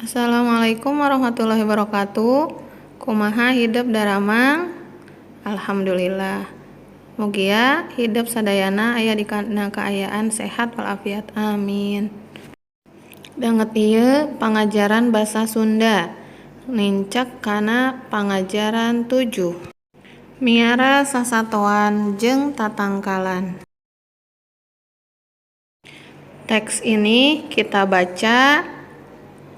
Assalamualaikum warahmatullahi wabarakatuh. Kumaha hidup daramang? Alhamdulillah. Mugia hidup sadayana aya di kana kaayaan sehat walafiat. Amin. Danget ieu pangajaran basa Sunda. Nincek kana pangajaran 7. Miara sasatoan jeung tatangkalan. Teks ini kita baca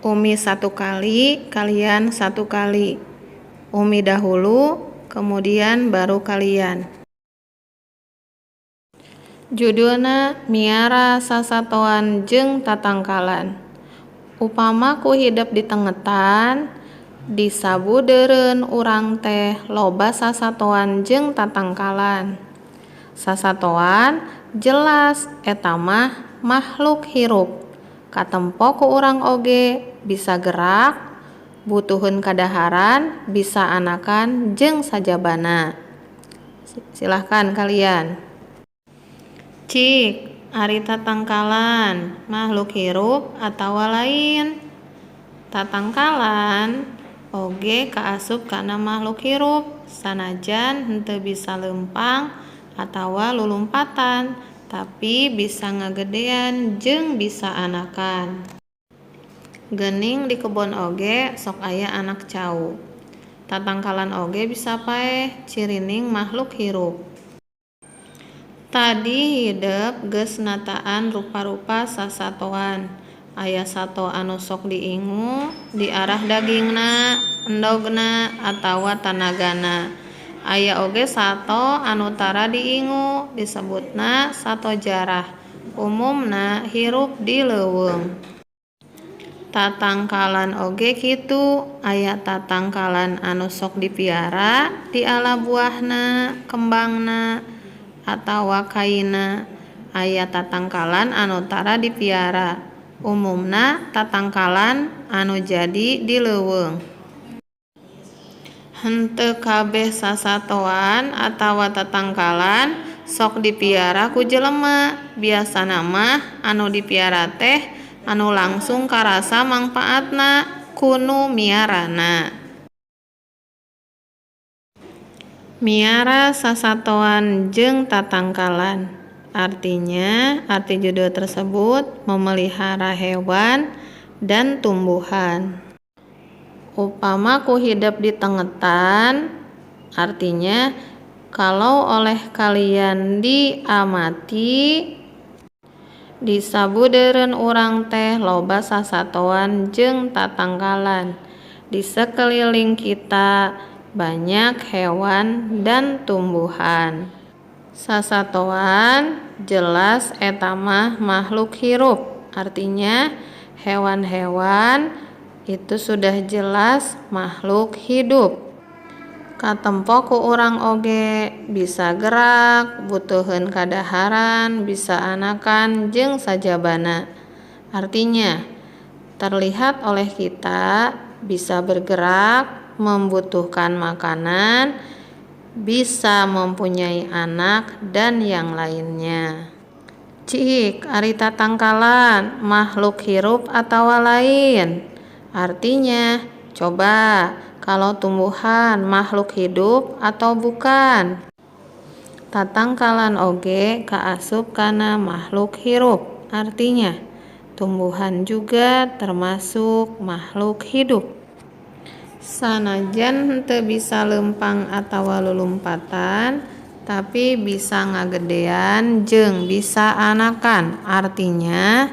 Umi 1 kali, kalian 1 kali. Umi dahulu, kemudian baru kalian. Judulna miara sasatoan jeung tatangkalan. Upama ku hidup di tengetan, disabudeureun urang teh loba sasatoan jeung tatangkalan. Sasatoan jelas eta mah makhluk hirup. Katempo ku urang oge bisa gerak, butuheun kadaharan, bisa anakan jeung sajabana. Silahkan kalian. Cik, ari tatangkalan makhluk hirup atawa lain? Tatangkalan oge kaasup kana makhluk hirup, sanajan henteu bisa leumpang atawa lulumpatan, tapi bisa ngagedean jeung bisa anakan. Geuning di kebon oge sok aya anak cau. Tatangkalan oge bisa paeh cirining makhluk hirup. Tadi hidup geus nataan rupa-rupa sasatoan. Aya sato anu sok diingu di arah dagingna, endogna, atawa tanagana. Aya oge sato anu tara diingu disebutna sato jarah. Umumna hirup di leuweung. Tatangkalan oge kitu, aya tatangkalan anu sok dipiara di ala buahna, kembangna, atawa kaina. Aya tatangkalan anu tara dipiara. Umumna tatangkalan anu jadi di leuweung. Henteu kabeh sasatoan atawa tatangkalan sok dipiara ku jelema. Biasana mah anu dipiara teh anu langsung karasa mangpaatna kunu miarana. Miara sasatoan jeung tatangkalan. Artinya, arti judul tersebut memelihara hewan dan tumbuhan. Upama ku hidup di tengetan, artinya kalau oleh kalian diamati, disabudeureun urang teh loba sasatoan jeung tatangkalan. Di sekeliling kita banyak hewan dan tumbuhan. Sasatoan jelas eta mah makhluk hirup. Artinya hewan-hewan itu sudah jelas makhluk hidup. Katempo ku urang oge bisa gerak, butuheun kadaharan, bisa anakan jeung sajabana. Artinya terlihat oleh kita bisa bergerak, membutuhkan makanan, bisa mempunyai anak dan yang lainnya. Cik, ari tatangkalan makhluk hirup atawa lain? Artinya coba kalau tumbuhan makhluk hidup atau bukan? Tatangkalan oge kaasup kana makhluk hirup. Artinya tumbuhan juga termasuk makhluk hidup. Sanajan henteu bisa leumpang atawa lulumpatan, tapi bisa ngagedean jeung bisa anakan. Artinya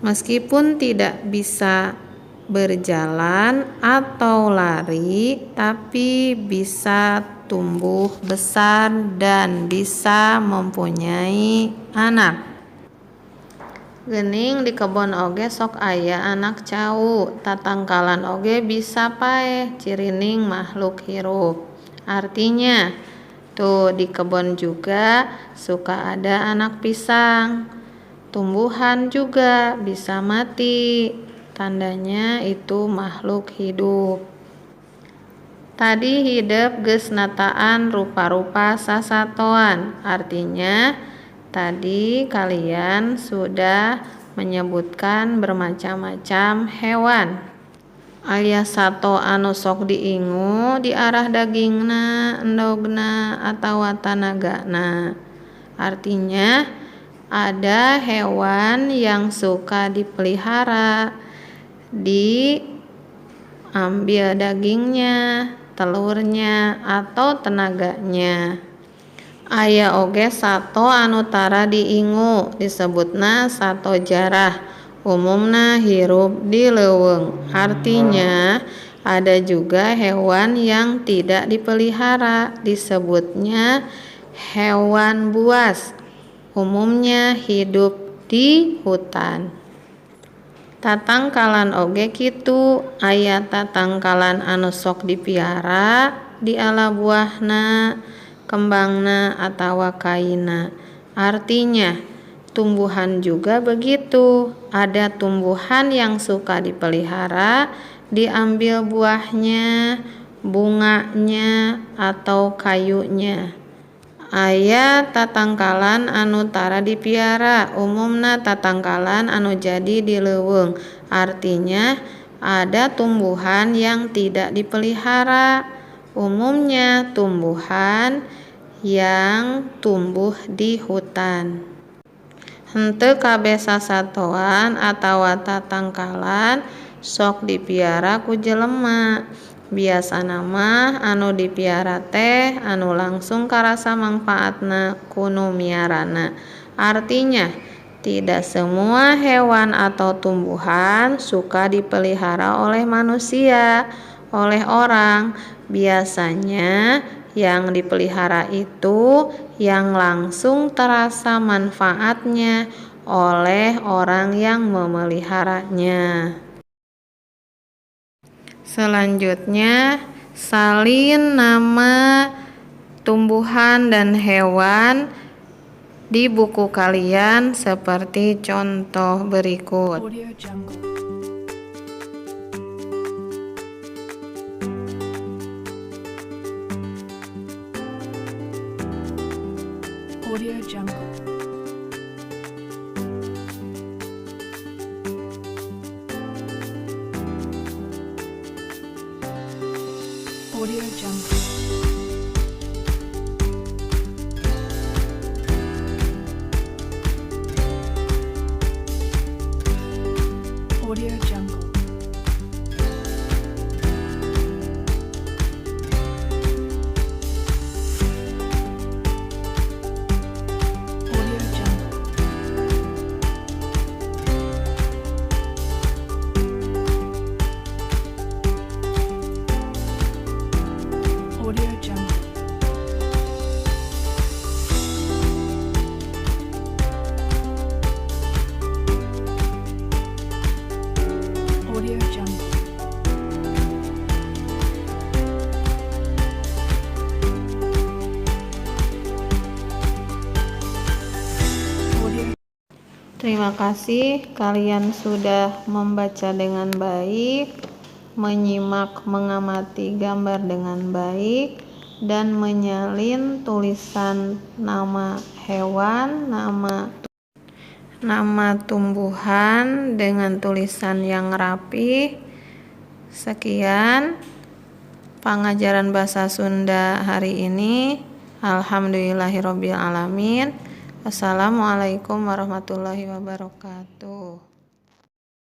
meskipun tidak bisa berjalan atau lari, tapi bisa tumbuh besar dan bisa mempunyai anak. Geuning di kebon oge sok aya anak cau. Tatangkalan oge bisa paeh cirining makhluk hirup. Artinya tuh di kebon juga suka ada anak pisang. Tumbuhan juga bisa mati. Tandanya itu makhluk hidup. Tadi hidup geus nataan rupa-rupa sasatoan. Artinya tadi kalian sudah menyebutkan bermacam-macam hewan. Aya sato anu sok diingu di arah dagingna, endogna, atawa tanagana. Artinya ada hewan yang suka dipelihara, diambil dagingnya, telurnya, atau tenaganya. Aya oge sato anu tara diingu disebutna sato jarah, umumna hirup di leuweung. Artinya ada juga hewan yang tidak dipelihara disebutnya hewan buas, umumnya hidup di hutan. Tatangkalan oge kitu, aya tatangkalan anu sok dipiara di ala buahna, kembangna, atawa kaina. Artinya tumbuhan juga begitu, ada tumbuhan yang suka dipelihara, diambil buahnya, bunganya, atau kayunya. Aya tatangkalan anu tara dipiara, umumna tatangkalan anu jadi di leuweung. Artinya ada tumbuhan yang tidak dipelihara, umumnya tumbuhan yang tumbuh di hutan. Henteu kabeh sasatoan atawa tatangkalan sok dipiara ku jelema. Biasana mah anu dipiara teh anu langsung karasa manfaatna ku nu miarana. Artinya tidak semua hewan atau tumbuhan suka dipelihara oleh manusia, oleh orang. Biasanya yang dipelihara itu yang langsung terasa manfaatnya oleh orang yang memeliharanya. Selanjutnya, salin nama tumbuhan dan hewan di buku kalian seperti contoh berikut. Audio Jungle. Audio Jungle. Audio Jungle. Audio Jungle. Audio Jungle. Audio Jungle. Audio Jungle. Audio. Terima kasih kalian sudah membaca dengan baik, menyimak mengamati gambar dengan baik, dan menyalin tulisan nama hewan, nama tumbuhan dengan tulisan yang rapi. Sekian pengajaran bahasa Sunda hari ini. Alhamdulillahirobbil alamin. Wassalamualaikum warahmatullahi wabarakatuh.